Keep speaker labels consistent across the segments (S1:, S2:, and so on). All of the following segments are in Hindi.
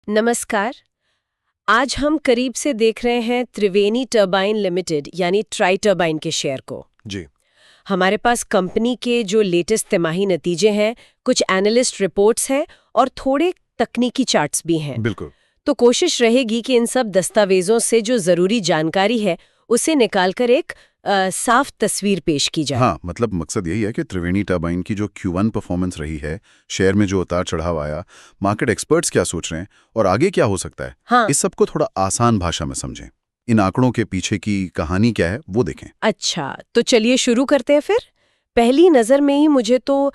S1: नमस्कार। आज हम करीब से देख रहे हैं त्रिवेणी टर्बाइन लिमिटेड यानी ट्राई टर्बाइन के शेयर को।
S2: जी।
S1: हमारे पास कंपनी के जो लेटेस्ट तिमाही नतीजे हैं, कुछ एनालिस्ट रिपोर्ट्स हैं और थोड़े तकनीकी चार्ट्स भी हैं।
S2: बिल्कुल।
S1: तो कोशिश रहेगी कि इन सब दस्तावेजों से जो जरूरी जानकारी है उसे निकालकर एक साफ तस्वीर पेश की जाए।
S2: हाँ, मतलब मकसद यही है कि त्रिवेणी टर्बाइन की जो Q1 परफॉर्मेंस रही है, शेयर में जो उतार चढ़ाव आया, मार्केट एक्सपर्ट्स क्या सोच रहे हैं और आगे क्या हो सकता है,
S1: हाँ।
S2: इस सबको थोड़ा आसान भाषा में समझें। इन आंकड़ों के पीछे की कहानी क्या है वो देखें।
S1: अच्छा, तो चलिए शुरू करते हैं फिर। पहली नजर में ही मुझे तो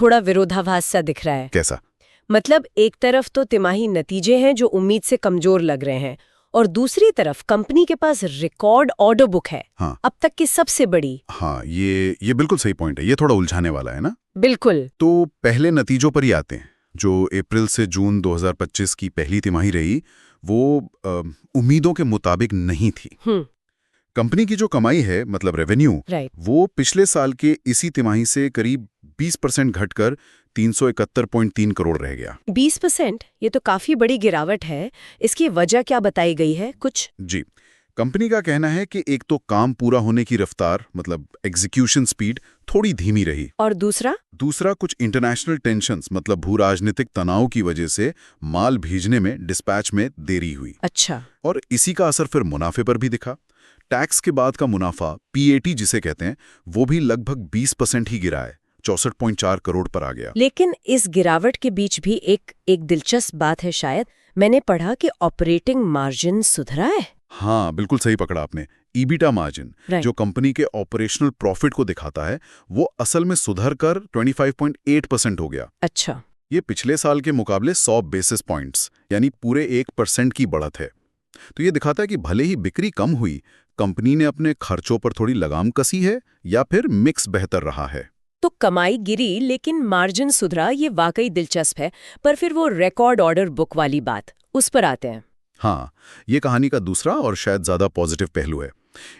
S1: थोड़ा विरोधाभास सा दिख रहा है।
S2: कैसा?
S1: मतलब एक तरफ तो तिमाही नतीजे हैं जो उम्मीद से कमजोर लग रहे हैं और दूसरी तरफ कंपनी के पास रिकॉर्ड ऑर्डर बुक है।
S2: हाँ।
S1: अब तक की सबसे बड़ी।
S2: हाँ, ये बिल्कुल सही पॉइंट है। ये थोड़ा उलझाने वाला है ना।
S1: बिल्कुल।
S2: तो पहले नतीजों पर ही आते हैं। जो अप्रैल से जून 2025 की पहली तिमाही रही, वो उम्मीदों के मुताबिक नहीं थी। कंपनी की जो कमाई है, मतलब रेवेन्यू, वो पिछले साल के इसी तिमाही से करीब 20% घटकर 371.3 करोड़ रह गया।
S1: 20%? ये तो काफी बड़ी गिरावट है। इसकी वजह क्या बताई गई है कुछ?
S2: जी, कंपनी का कहना है कि एक तो काम पूरा होने की रफ्तार, मतलब एग्जीक्यूशन स्पीड, थोड़ी धीमी रही।
S1: और दूसरा
S2: कुछ इंटरनेशनल टेंशन्स, मतलब भू राजनीतिक तनाव की वजह से माल भेजने में, डिस्पैच में देरी हुई।
S1: अच्छा।
S2: और इसी का असर फिर मुनाफे पर भी दिखा। टैक्स के बाद का मुनाफा, PAT जिसे कहते हैं, वो भी लगभग 20% ही गिरा है, 64.4 करोड़ पर आ गया।
S1: लेकिन इस गिरावट के बीच भी एक दिलचस्प बात है शायद। मैंने पढ़ा कि ऑपरेटिंग मार्जिन सुधरा है।
S2: हाँ, बिल्कुल सही पकड़ा आपने। ईबिटा मार्जिन, जो कंपनी के ऑपरेशनल प्रॉफिट को दिखाता है, वो असल में सुधर कर 25.8% हो गया।
S1: अच्छा।
S2: ये पिछले साल के मुकाबले 100 बेसिस पॉइंट्स, यानी पूरे 1% की बढ़त है। तो ये दिखाता है कि भले ही बिक्री कम हुई, कंपनी ने अपने खर्चों पर थोड़ी लगाम कसी है या फिर मिक्स बेहतर रहा है।
S1: तो कमाई गिरी लेकिन मार्जिन सुधरा, ये वाकई दिलचस्प है। पर फिर वो रिकॉर्ड ऑर्डर बुक वाली बात, उस पर आते हैं।
S2: हाँ, ये कहानी का दूसरा और शायद ज्यादा पॉजिटिव पहलू है।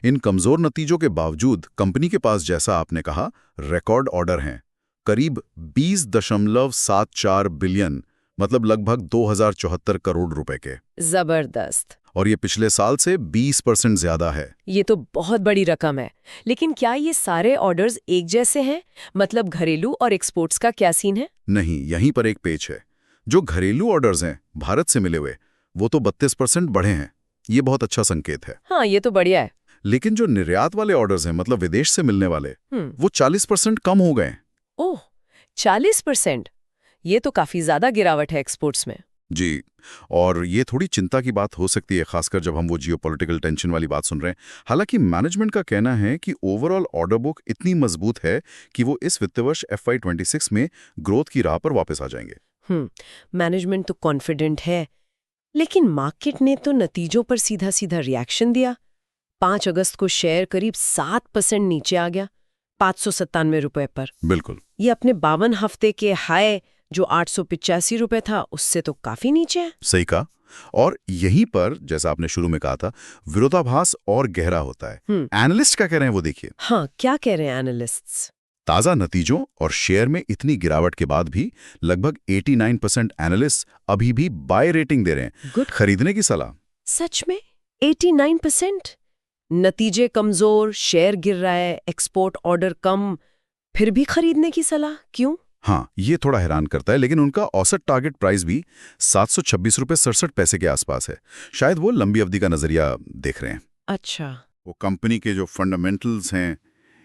S2: इन कमजोर नतीजों के बावजूद कंपनी के पास, जैसा आपने कहा, रिकॉर्ड ऑर्डर हैं, करीब 20.74 बिलियन, मतलब लगभग 2074 करोड़ रुपए के।
S1: जबरदस्त।
S2: और ये पिछले साल से 20% ज्यादा है।
S1: ये तो बहुत बड़ी रकम है। लेकिन क्या ये सारे ऑर्डर्स एक जैसे हैं? मतलब घरेलू और एक्सपोर्ट्स का क्या सीन है?
S2: नहीं, यहीं पर एक पेच है। जो घरेलू ऑर्डर्स हैं भारत से मिले हुए, वो तो 32% बढ़े हैं। ये बहुत अच्छा संकेत है।
S1: हाँ, ये तो बढ़िया है।
S2: लेकिन जो निर्यात वाले ऑर्डर्स हैं, मतलब विदेश से मिलने वाले, वो 40% कम हो गए।
S1: ओह, 40%? ये तो काफी ज्यादा गिरावट है एक्सपोर्ट्स में।
S2: जी, और ये थोड़ी चिंता की बात हो सकती है, खासकर जब हम वो जियोपॉलिटिकल टेंशन वाली बात सुन रहे हैं। हालांकि मैनेजमेंट का कहना है कि ओवरऑल ऑर्डर बुक इतनी मजबूत है कि वो इस वित्त वर्ष FY26 में ग्रोथ की राह पर वापस आ जाएंगे।
S1: मैनेजमेंट तो कॉन्फिडेंट है, लेकिन मार्केट ने तो नतीजों पर सीधा सीधा रिएक्शन दिया। 5 अगस्त को शेयर करीब 7% नीचे आ गया, 597 रुपए पर।
S2: बिल्कुल।
S1: ये अपने 52 हफ्ते के हाई जो 885 रुपए था, उससे तो काफी नीचे है।
S2: सही कहा। और यहीं पर, जैसा आपने शुरू में कहा था, विरोधाभास और गहरा होता है। एनालिस्ट क्या कह रहे हैं वो देखिए।
S1: हाँ, क्या कह रहे हैं एनालिस्ट्स?
S2: ताजा नतीजों और शेयर में इतनी गिरावट के बाद भी लगभग 89% एनालिस्ट अभी भी बाय रेटिंग दे रहे हैं।
S1: गुड।
S2: खरीदने की सलाह।
S1: सच में 89%? नतीजे कमजोर, शेयर गिर रहा है, एक्सपोर्ट ऑर्डर कम, फिर भी खरीदने की सलाह क्यों?
S2: हाँ, ये थोड़ा हैरान करता है। लेकिन उनका औसत टारगेट प्राइस भी 726 रुपये 67 पैसे के आसपास है। शायद वो लंबी अवधि का नजरिया देख रहे हैं।
S1: अच्छा।
S2: वो कंपनी के जो फंडामेंटल्स हैं,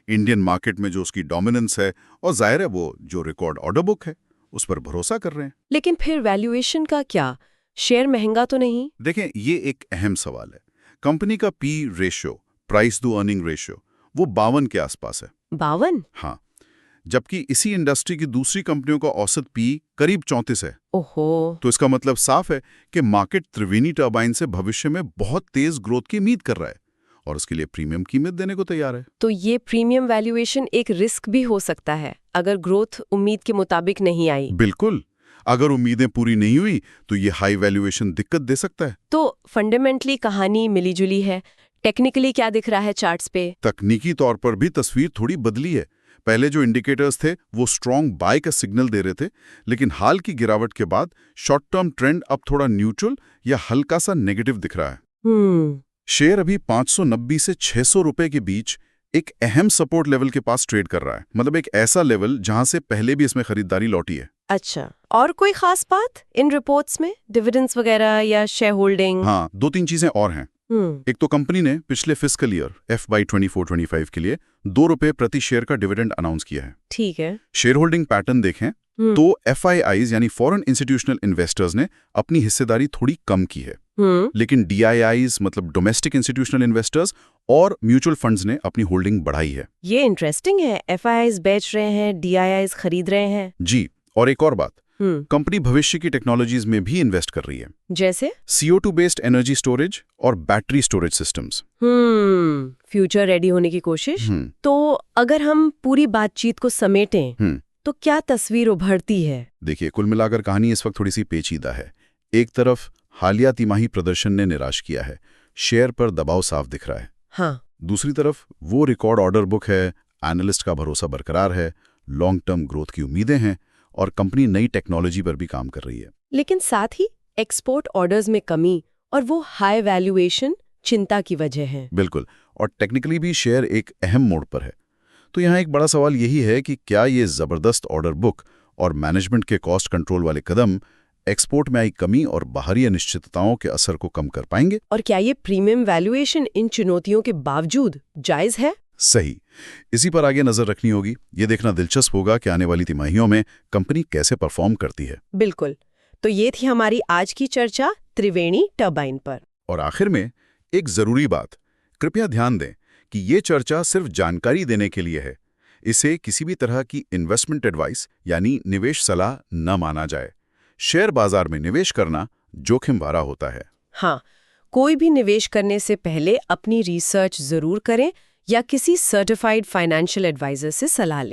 S2: इंडियन मार्केट में जो उसकी डोमिनेंस है, और जाहिर है वो जो रिकॉर्ड ऑर्डर बुक है, उस पर भरोसा कर रहे हैं।
S1: लेकिन फिर वैल्यूएशन का क्या? शेयर महंगा तो नहीं?
S2: देखें, ये एक अहम सवाल है। कंपनी का P ratio, price to earning ratio, वो 52 के आसपास है।
S1: 52?
S2: हाँ, जबकि इसी इंडस्ट्री की दूसरी कंपनियों का औसत P करीब 34 है।
S1: ओहो।
S2: तो इसका मतलब साफ है कि मार्केट त्रिवेणी टर्बाइन से भविष्य में बहुत तेज ग्रोथ की उम्मीद कर रहा है और उसके लिए प्रीमियम कीमत देने को तैयार है।
S1: तो ये प्रीमियम वैल्यूएशन एक रिस्क भी हो सकता है अगर ग्रोथ उम्मीद के मुताबिक नहीं आई।
S2: बिल्कुल। अगर उम्मीदें पूरी नहीं हुई तो ये हाई वैल्यूएशन दिक्कत दे सकता है।
S1: तो फंडामेंटली कहानी मिलीजुली है। टेक्निकली क्या दिख रहा है चार्ट्स पे?
S2: तकनीकी तौर पर भी तस्वीर थोड़ी बदली है। पहले जो इंडिकेटर्स थे वो स्ट्रॉन्ग बाय का सिग्नल दे रहे थे, लेकिन हाल की गिरावट के बाद शॉर्ट टर्म ट्रेंड अब थोड़ा न्यूट्रल या हल्का सा नेगेटिव दिख रहा है। शेयर अभी 590 से 600 रुपए के बीच एक अहम सपोर्ट लेवल के पास ट्रेड कर रहा है, मतलब एक ऐसा लेवल जहां से पहले भी इसमें खरीदारी लौटी है।
S1: अच्छा, और कोई खास बात इन रिपोर्ट्स में, डिविडेंड्स वगैरह या शेयर होल्डिंग?
S2: हाँ, 2-3 चीजें और हैं। एक तो कंपनी ने पिछले फिस्कल ईयर FY 24-25 के लिए ₹2 प्रति शेयर का डिविडेंड अनाउंस किया है।
S1: ठीक है।
S2: शेयर होल्डिंग पैटर्न देखें तो FIIs यानी फॉरेन इंस्टीट्यूशनल इन्वेस्टर्स ने अपनी हिस्सेदारी थोड़ी कम की है, लेकिन DIIs मतलब डोमेस्टिक इंस्टीट्यूशनल इन्वेस्टर्स और म्यूचुअल फंड्स ने अपनी होल्डिंग बढ़ाई है।
S1: ये इंटरेस्टिंग है, FIIs बेच रहे हैं, DIIs खरीद रहे हैं।
S2: जी, और एक और बात, कंपनी भविष्य की टेक्नोलॉजीज में भी इन्वेस्ट कर रही है,
S1: जैसे
S2: CO2 बेस्ड एनर्जी स्टोरेज और battery storage systems.
S1: Future ready होने की कोशिश। तो अगर हम पूरी बातचीत को समेटें तो क्या तस्वीर उभरती है?
S2: देखिए, कुल मिलाकर कहानी इस वक्त थोड़ी सी पेचीदा है। एक तरफ हालिया तिमाही प्रदर्शन ने निराश किया है, शेयर पर दबाव साफ दिख रहा है।
S1: हाँ।
S2: दूसरी तरफ वो रिकॉर्ड ऑर्डर बुक है, एनालिस्ट का भरोसा बरकरार है, लॉन्ग टर्म ग्रोथ की उम्मीदें हैं और कंपनी नई टेक्नोलॉजी पर भी काम कर रही है।
S1: लेकिन साथ ही एक्सपोर्ट ऑर्डर्स में कमी और वो हाई वैल्यूएशन चिंता की वजह है।
S2: बिल्कुल, और टेक्निकली भी शेयर एक अहम मोड़ पर है। तो यहाँ एक बड़ा सवाल यही है कि क्या ये जबरदस्त ऑर्डर बुक और मैनेजमेंट के कॉस्ट कंट्रोल वाले कदम एक्सपोर्ट में आई कमी और बाहरी अनिश्चितताओं के असर को कम कर पाएंगे?
S1: और क्या ये प्रीमियम वैल्यूएशन इन चुनौतियों के बावजूद जायज है?
S2: सही, इसी पर आगे नजर रखनी होगी। ये देखना दिलचस्प होगा कि आने वाली तिमाहियों में कंपनी कैसे परफॉर्म करती है।
S1: बिल्कुल। तो ये थी हमारी आज की चर्चा त्रिवेणी टरबाइन पर।
S2: और आखिर में एक जरूरी बात, कृपया ध्यान दें कि ये चर्चा सिर्फ जानकारी देने के लिए है। इसे किसी भी तरह की इन्वेस्टमेंट एडवाइस यानी निवेश सलाह न माना जाए। शेयर बाजार में निवेश करना जोखिम भरा होता है।
S1: हाँ, कोई भी निवेश करने से पहले अपनी रिसर्च जरूर करें या किसी सर्टिफाइड फाइनेंशियल एडवाइजर से सलाह लें।